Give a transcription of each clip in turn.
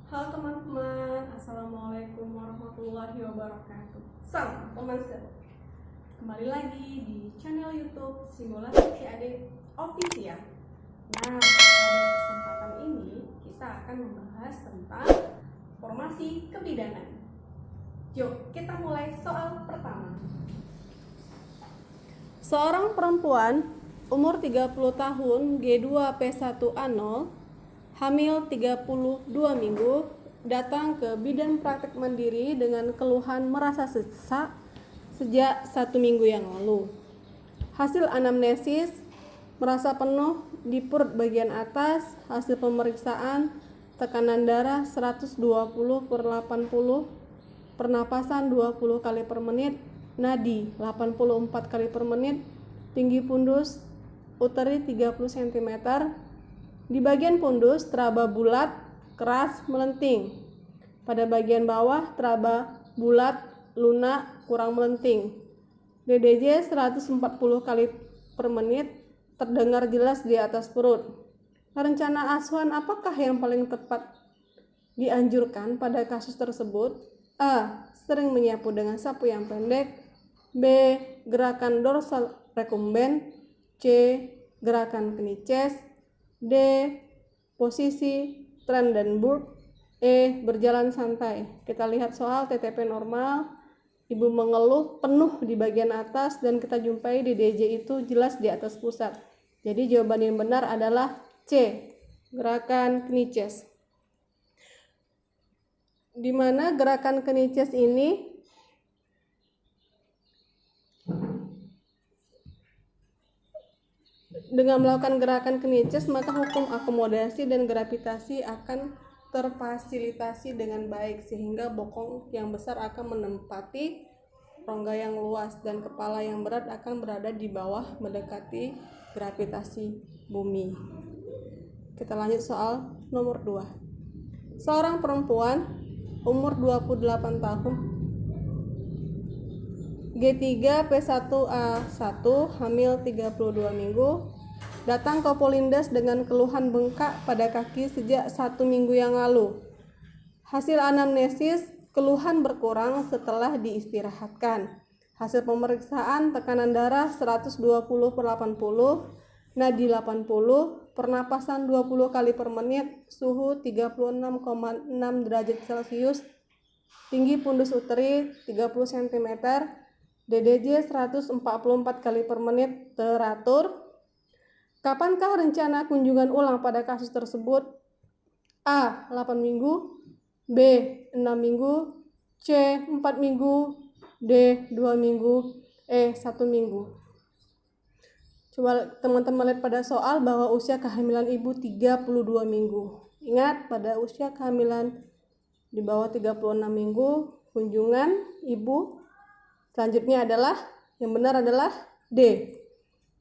Halo teman-teman, Assalamualaikum warahmatullahi wabarakatuh. Salam teman seru. Kembali lagi di channel YouTube Simulasi CAD Official. Nah, pada kesempatan ini kita akan membahas tentang formasi kebidanan. Yuk, kita mulai soal pertama. Seorang perempuan umur 30 tahun G2P1A0 hamil 32 minggu datang ke bidan praktek mandiri dengan keluhan merasa sesak sejak 1 minggu yang lalu. Hasil anamnesis merasa penuh di perut bagian atas. Hasil pemeriksaan tekanan darah 120/80, pernapasan 20 kali per menit, nadi 84 kali per menit, tinggi pundus uteri 30 cm. Di bagian pundus teraba bulat, keras, melenting. Pada bagian bawah teraba bulat, lunak, kurang melenting. DDJ 140 kali per menit, terdengar jelas di atas perut. Rencana asuhan apakah yang paling tepat dianjurkan pada kasus tersebut? A. Sering menyapu dengan sapu yang pendek. B. Gerakan dorsal recumbent. C. Gerakan kniches. D. Posisi Trendelenburg. E. Berjalan santai. Kita lihat soal TTP normal. Ibu mengeluh penuh di bagian atas dan kita jumpai di DDJ itu jelas di atas pusat. Jadi jawaban yang benar adalah C. Gerakan kniches. Di mana gerakan kniches ini dengan melakukan gerakan kniches, maka hukum akomodasi dan gravitasi akan terfasilitasi dengan baik sehingga bokong yang besar akan menempati rongga yang luas dan kepala yang berat akan berada di bawah mendekati gravitasi bumi. Kita lanjut soal nomor 2. Seorang perempuan umur 28 tahun G3P1A1 hamil 32 minggu datang ke Polindes dengan keluhan bengkak pada kaki sejak 1 minggu yang lalu. Hasil anamnesis, keluhan berkurang setelah diistirahatkan. Hasil pemeriksaan tekanan darah 120/80, nadi 80, pernapasan 20 kali per menit, suhu 36,6 derajat Celcius, tinggi pundus uteri 30 cm, DDJ 144 kali per menit teratur. Kapankah rencana kunjungan ulang pada kasus tersebut? A. 8 minggu, B. 6 minggu, C. 4 minggu, D. 2 minggu, E. 1 minggu. Coba teman-teman lihat pada soal bahwa usia kehamilan ibu 32 minggu. Ingat, pada usia kehamilan di bawah 36 minggu, kunjungan ibu selanjutnya adalah, yang benar adalah D.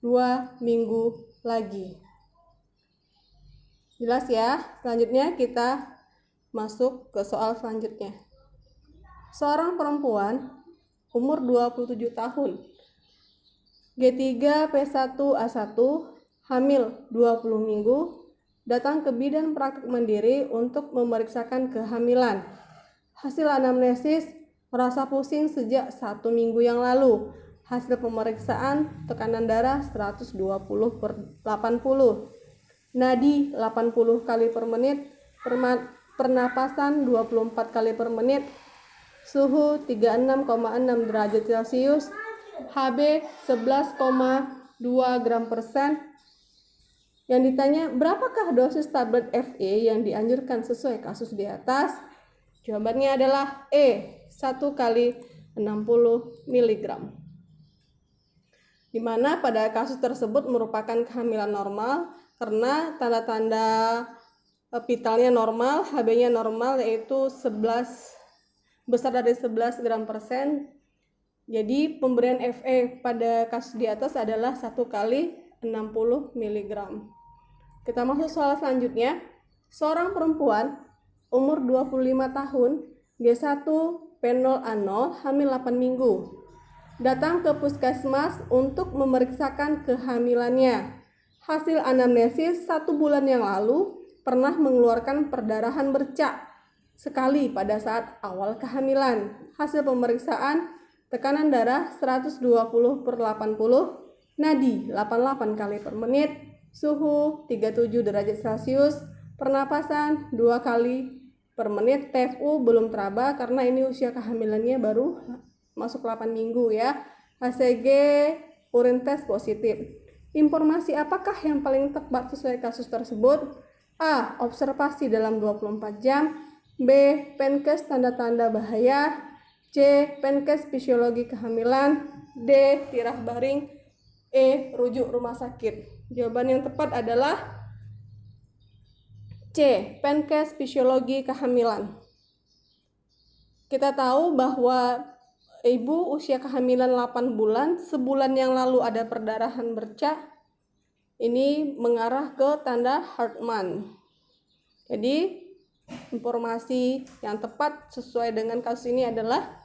2 minggu lagi. Jelas ya? Selanjutnya kita masuk ke soal selanjutnya. Seorang perempuan umur 27 tahun G3P1A1 hamil 20 minggu datang ke bidan praktik mandiri untuk memeriksakan kehamilan. Hasil anamnesis merasa pusing sejak 1 minggu yang lalu. Hasil pemeriksaan tekanan darah 120/80, nadi 80 kali per menit, pernapasan 24 kali per menit, suhu 36,6 derajat Celcius, HB 11,2 gram persen. Yang ditanya, berapakah dosis tablet FE yang dianjurkan sesuai kasus di atas? Jawabannya adalah E, 1 kali 60 mg. Di mana pada kasus tersebut merupakan kehamilan normal karena tanda-tanda vitalnya normal, HB-nya normal yaitu 11 besar dari 11 gram persen. Jadi pemberian FE pada kasus di atas adalah 1 kali 60 mg. Kita masuk soal selanjutnya. Seorang perempuan umur 25 tahun G1P0A0 hamil 8 minggu datang ke puskesmas untuk memeriksakan kehamilannya. Hasil anamnesis 1 bulan yang lalu pernah mengeluarkan perdarahan bercak. sekali pada saat awal kehamilan. Hasil pemeriksaan tekanan darah 120/80, nadi 88 kali per menit, suhu 37 derajat Celcius, pernapasan 2 kali per menit, TFU belum teraba karena ini usia kehamilannya baru masuk 8 minggu ya. HCG urin tes positif. Informasi apakah yang paling tepat sesuai kasus tersebut? A. Observasi dalam 24 jam. B. Penkes tanda-tanda bahaya. C. Penkes fisiologi kehamilan. D. Tirah baring. E. Rujuk rumah sakit. Jawaban yang tepat adalah C. Penkes fisiologi kehamilan. Kita tahu bahwa ibu usia kehamilan 8 bulan, sebulan yang lalu ada perdarahan bercak, ini mengarah ke tanda Hartmann. Jadi informasi yang tepat sesuai dengan kasus ini adalah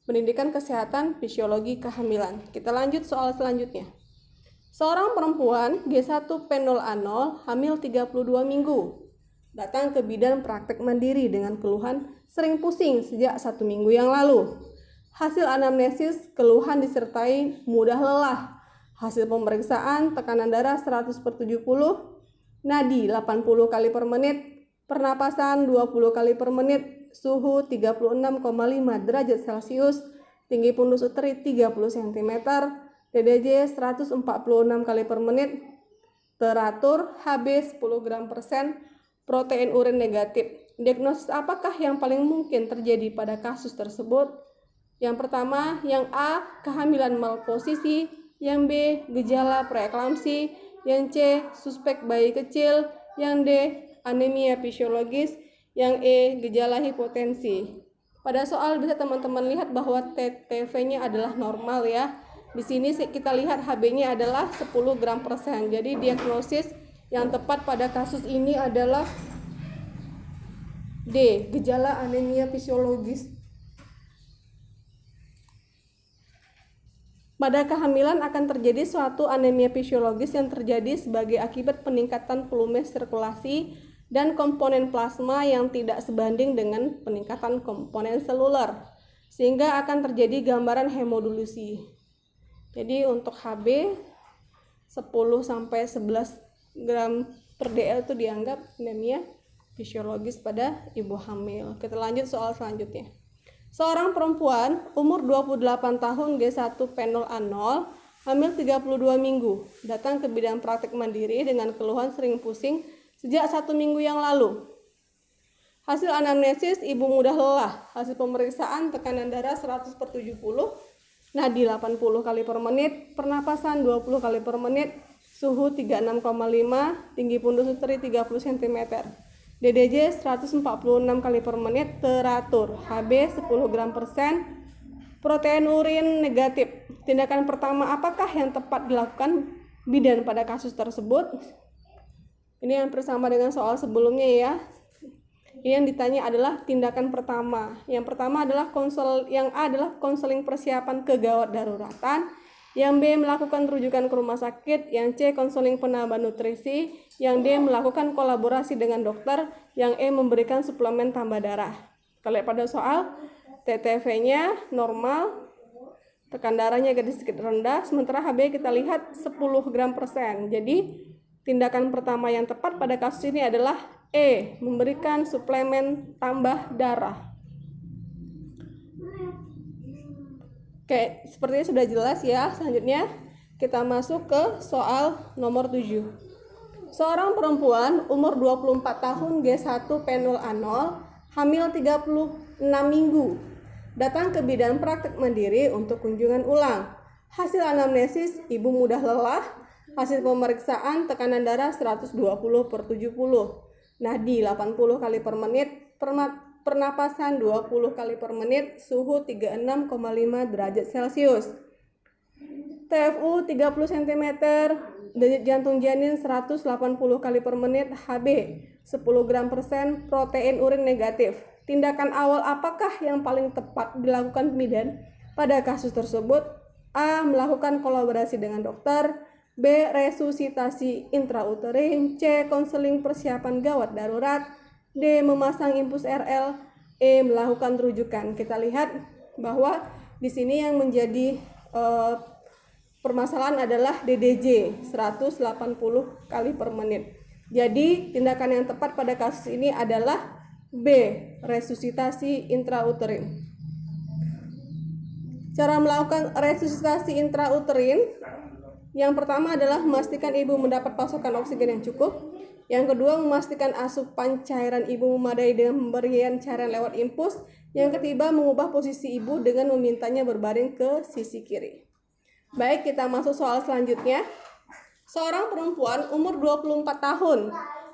pendidikan kesehatan fisiologi kehamilan. Kita lanjut soal selanjutnya. Seorang perempuan G1 P0 A0 hamil 32 minggu datang ke bidan praktek mandiri dengan keluhan sering pusing sejak 1 minggu yang lalu. Hasil anamnesis, keluhan disertai mudah lelah. Hasil pemeriksaan, tekanan darah 100/70, nadi 80 kali per menit, pernapasan 20 kali per menit, suhu 36,5 derajat Celcius, tinggi pundus uteri 30 cm, DDJ 146 kali per menit, teratur, HB 10 gram %, protein urin negatif. Diagnosis apakah yang paling mungkin terjadi pada kasus tersebut? Yang pertama, yang A, kehamilan malposisi, yang B, gejala preeklamsi, yang C, suspek bayi kecil, yang D, anemia fisiologis, yang E, gejala hipotensi. Pada soal bisa teman-teman lihat bahwa TTV-nya adalah normal ya. Di sini kita lihat HB-nya adalah 10 gram %. Jadi diagnosis yang tepat pada kasus ini adalah D, gejala anemia fisiologis. Pada kehamilan akan terjadi suatu anemia fisiologis yang terjadi sebagai akibat peningkatan volume sirkulasi dan komponen plasma yang tidak sebanding dengan peningkatan komponen seluler, sehingga akan terjadi gambaran hemodilusi. Jadi untuk HB 10-11 gram per DL itu dianggap anemia fisiologis pada ibu hamil. Kita lanjut soal selanjutnya. Seorang perempuan umur 28 tahun G1 P0 A0 hamil 32 minggu datang ke bidan praktek mandiri dengan keluhan sering pusing sejak 1 minggu yang lalu. Hasil anamnesis, ibu mudah lelah. Hasil pemeriksaan, tekanan darah 100/70, nadi 80 kali per menit, pernapasan 20 kali per menit, suhu 36,5, tinggi pundus uteri 30 cm. DDJ 146 kali per menit, teratur, HB 10 gram %, protein urin negatif. Tindakan pertama apakah yang tepat dilakukan bidan pada kasus tersebut? Ini yang bersama dengan soal sebelumnya ya. Ini yang ditanya adalah tindakan pertama. Yang pertama adalah yang A adalah konseling persiapan kegawat daruratan. Yang B melakukan rujukan ke rumah sakit, yang C konseling penambah nutrisi, yang D melakukan kolaborasi dengan dokter, yang E memberikan suplemen tambah darah. Kalau pada soal TTV-nya normal, tekan darahnya sedikit rendah, sementara HB kita lihat 10 gram %. Jadi tindakan pertama yang tepat pada kasus ini adalah E, memberikan suplemen tambah darah. Oke, sepertinya sudah jelas ya. Selanjutnya kita masuk ke soal nomor 7. Seorang perempuan umur 24 tahun G1 P0 A0 hamil 36 minggu datang ke bidan praktek mandiri untuk kunjungan ulang. Hasil anamnesis, ibu mudah lelah. Hasil pemeriksaan, tekanan darah 120/70, nadi 80 kali per menit, pernapasan 20 kali per menit, suhu 36,5 derajat Celcius, TFU 30 cm, denyut jantung janin 180 kali per menit, HB 10 gram %, protein urin negatif. Tindakan awal apakah yang paling tepat dilakukan bidan pada kasus tersebut? A. Melakukan kolaborasi dengan dokter, B. Resusitasi intrauterin, C. Konseling persiapan gawat darurat, D. Memasang infus RL, E. Melakukan rujukan. Kita lihat bahwa di sini yang menjadi permasalahan adalah DDJ 180 kali per menit. Jadi tindakan yang tepat pada kasus ini adalah B. Resusitasi intrauterin. Cara melakukan resusitasi intrauterin yang pertama adalah memastikan ibu mendapat pasokan oksigen yang cukup. Yang kedua, memastikan asupan cairan ibu memadai dengan pemberian cairan lewat infus. Yang ketiga, mengubah posisi ibu dengan memintanya berbaring ke sisi kiri. Baik, kita masuk soal selanjutnya. Seorang perempuan umur 24 tahun,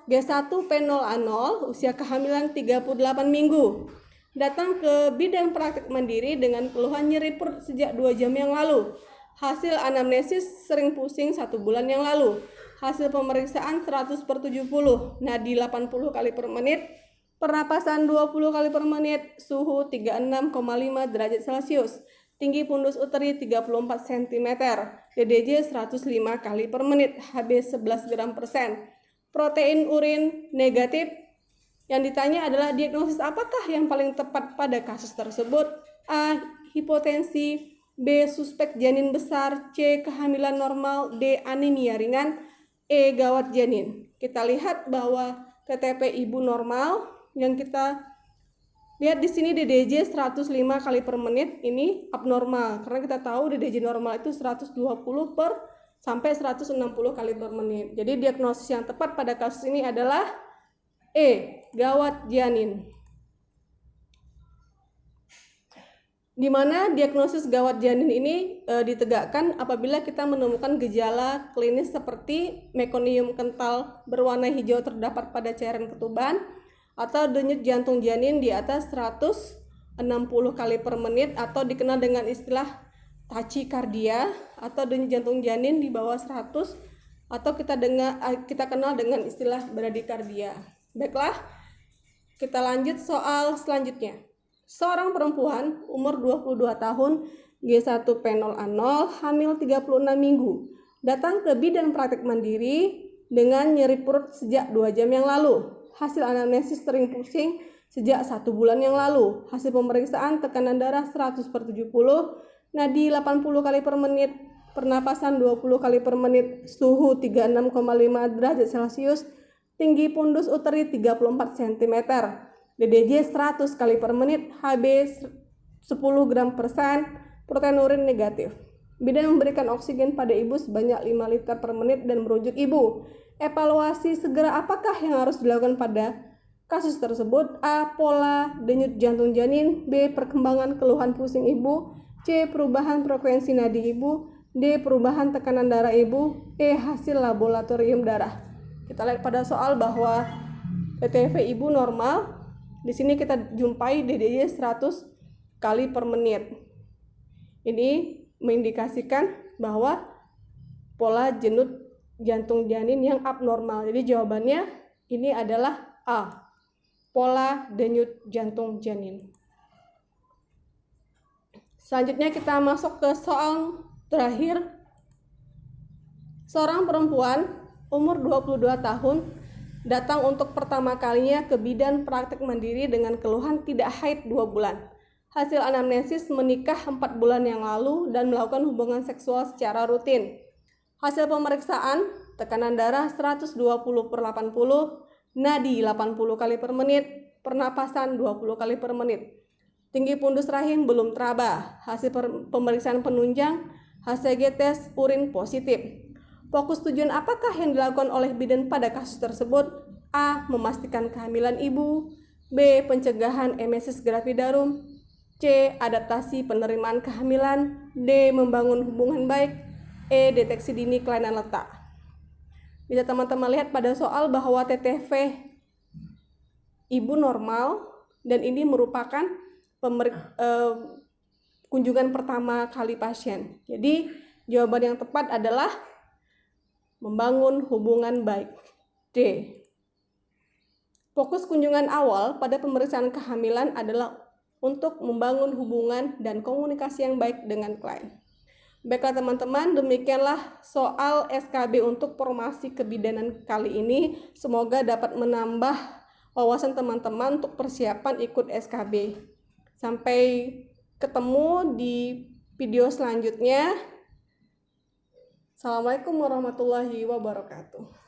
G1P0A0, usia kehamilan 38 minggu, datang ke bidan praktik mandiri dengan keluhan nyeri perut sejak 2 jam yang lalu. Hasil anamnesis sering pusing 1 bulan yang lalu. Hasil pemeriksaan 100/70, nadi 80 kali per menit, pernapasan 20 kali per menit, suhu 36,5 derajat Celcius, tinggi fundus uteri 34 cm, DDJ 105 kali per menit, HB 11 gram %, protein urin negatif. Yang ditanya adalah diagnosis apakah yang paling tepat pada kasus tersebut? A. Hipotensi, B. Suspek janin besar, C. Kehamilan normal, D. Anemia ringan, E. Gawat janin. Kita lihat bahwa TTP ibu normal, yang kita lihat di sini DDJ 105 kali per menit ini abnormal, karena kita tahu DDJ normal itu 120 sampai 160 kali per menit. Jadi diagnosis yang tepat pada kasus ini adalah E. Gawat janin. Di mana diagnosis gawat janin ini ditegakkan apabila kita menemukan gejala klinis seperti mekonium kental berwarna hijau terdapat pada cairan ketuban, atau denyut jantung janin di atas 160 kali per menit, atau dikenal dengan istilah tachikardia, atau denyut jantung janin di bawah 100, atau kita kenal dengan istilah bradikardia. Baiklah, kita lanjut soal selanjutnya. Seorang perempuan umur 22 tahun, G1P0A0, hamil 36 minggu, datang ke bidan praktik mandiri dengan nyeri perut sejak 2 jam yang lalu. Hasil anamnesis sering pusing sejak 1 bulan yang lalu. Hasil pemeriksaan tekanan darah 100/70, nadi 80 kali per menit, pernapasan 20 kali per menit, suhu 36,5 derajat Celcius, tinggi fundus uteri 34 cm, DDJ 100 kali per menit, HB 10 gram %, protein urin negatif. Bidan memberikan oksigen pada ibu sebanyak 5 liter per menit dan merujuk ibu. Evaluasi segera apakah yang harus dilakukan pada kasus tersebut? A. Pola denyut jantung janin, B. Perkembangan keluhan pusing ibu, C. Perubahan frekuensi nadi ibu, D. Perubahan tekanan darah ibu, E. Hasil laboratorium darah. Kita lihat pada soal bahwa TTV ibu normal. Di sini kita jumpai DDJ 100 kali per menit. Ini mengindikasikan bahwa pola denyut jantung janin yang abnormal. Jadi jawabannya ini adalah A. Pola denyut jantung janin. Selanjutnya kita masuk ke soal terakhir. Seorang perempuan umur 22 tahun datang untuk pertama kalinya ke bidan praktik mandiri dengan keluhan tidak haid 2 bulan. Hasil anamnesis menikah 4 bulan yang lalu dan melakukan hubungan seksual secara rutin. Hasil pemeriksaan tekanan darah 120/80, nadi 80 kali per menit, pernapasan 20 kali per menit. Tinggi fundus rahim belum teraba. Hasil pemeriksaan penunjang HCG tes urin positif. Fokus tujuan apakah yang dilakukan oleh bidan pada kasus tersebut? A. Memastikan kehamilan ibu, B. Pencegahan emesis gravidarum, C. Adaptasi penerimaan kehamilan, D. Membangun hubungan baik, E. Deteksi dini kelainan letak. Bisa teman-teman lihat pada soal bahwa TTV ibu normal dan ini merupakan kunjungan pertama kali pasien. Jadi jawaban yang tepat adalah membangun hubungan baik, D. Fokus kunjungan awal pada pemeriksaan kehamilan adalah untuk membangun hubungan dan komunikasi yang baik dengan klien. Baiklah teman-teman, demikianlah soal SKB untuk formasi kebidanan kali ini. Semoga dapat menambah wawasan teman-teman untuk persiapan ikut SKB. Sampai ketemu di video selanjutnya. Assalamualaikum warahmatullahi wabarakatuh.